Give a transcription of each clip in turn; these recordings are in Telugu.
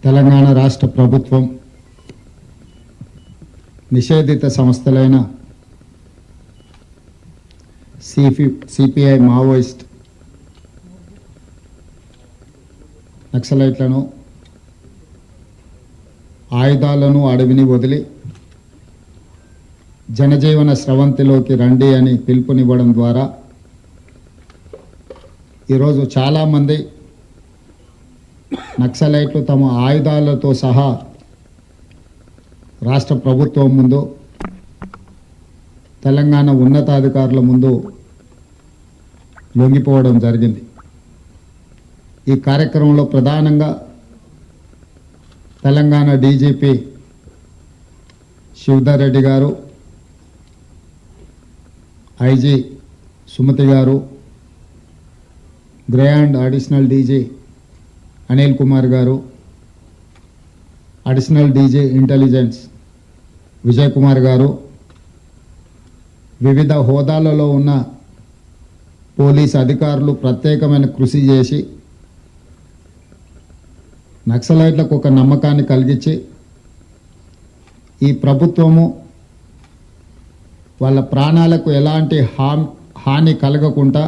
తెలంగాణ రాష్ట్ర ప్రభుత్వం నిషేధిత సంస్థలైన సిపిఐ మావోయిస్ట్ నక్సలైట్లను ఆయుధాలను అడవిని వదిలి జనజీవన స్రవంతిలోకి రండి అని పిలుపునివ్వడం ద్వారా ఈరోజు చాలామంది నక్సలైట్లు తమ ఆయుధాలతో సహా రాష్ట్ర ప్రభుత్వం ముందు, తెలంగాణ ఉన్నతాధికారుల ముందు లొంగిపోవడం జరిగింది. ఈ కార్యక్రమంలో ప్రధానంగా తెలంగాణ డీజీపీ శివధర్ రెడ్డి గారు, ఐజీ సుమతి గారు, grand additional DG Anil Kumar గారు, additional DG intelligence Vijay Kumar గారు, వివిధ హోదాలలో ఉన్న పోలీస్ అధికారులు ప్రత్యేకమైన కృషి చేసి నక్సలైట్లకు ఒక నమ్మకాన్ని కలిగించి ఈ ప్రభుత్వము వాళ్ళ ప్రాణాలకు ఎలాంటి హాని కలగకుండా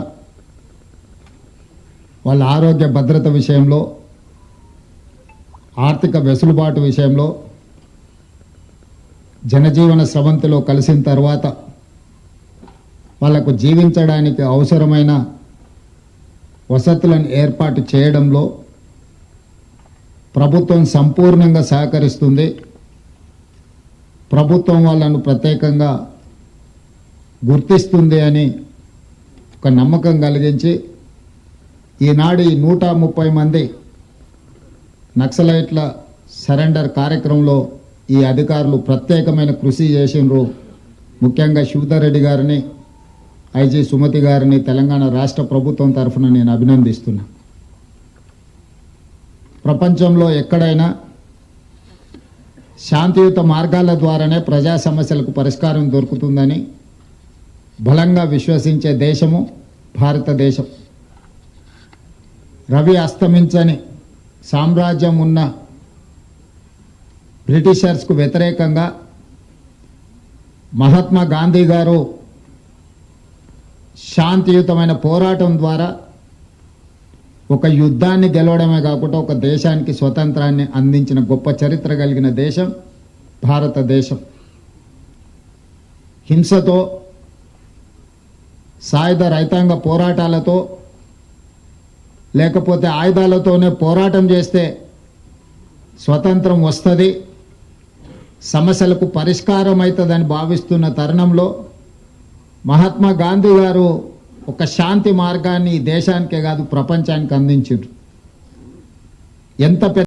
వాళ్ళ ఆరోగ్య భద్రత విషయంలో, ఆర్థిక వెసులుబాటు విషయంలో, జనజీవన స్రవంతిలో కలిసిన తర్వాత వాళ్లకు జీవించడానికి అవసరమైన వసతులను ఏర్పాటు చేయడంలో ప్రభుత్వం సంపూర్ణంగా సహకరిస్తుంది. ప్రభుత్వం వాళ్ళను ప్రత్యేకంగా గుర్తిస్తుంది అని ఒక నమ్మకం కలిగించి ఈనాడు ఈ 130 మంది నక్సలైట్ల సరెండర్ కార్యక్రమంలో ఈ అధికారులు ప్రత్యేకమైన కృషి చేసినారు. ముఖ్యంగా శివధర్ రెడ్డి గారిని, ఐజీ సుమతి గారిని తెలంగాణ రాష్ట్ర ప్రభుత్వం తరఫున నేను అభినందిస్తున్నా. ప్రపంచంలో ఎక్కడైనా శాంతియుత మార్గాల ద్వారానే ప్రజా సమస్యలకు పరిష్కారం దొరుకుతుందని బలంగా విశ్వసించే దేశము భారతదేశం. రవి అస్తమించని సామ్రాజ్యం ఉన్న బ్రిటిషర్స్కు వ్యతిరేకంగా మహాత్మా గాంధీ గారు శాంతియుతమైన పోరాటం ద్వారా ఒక యుద్ధాన్ని గెలవడమే కాకుండా ఒక దేశానికి స్వతంత్రాన్ని అందించిన గొప్ప చరిత్ర కలిగిన దేశం భారతదేశం. హింసతో, సాయుధ రైతాంగ పోరాటాలతో, లేకపోతే ఆయుధాలతోనే పోరాటం చేస్తే స్వతంత్రం వస్తుంది, సమస్యలకు పరిష్కారం అవుతుందని భావిస్తున్న తరుణంలో మహాత్మా గాంధీ గారు ఒక శాంతి మార్గాన్ని దేశానికే కాదు ప్రపంచానికి అందించారు. ఎంత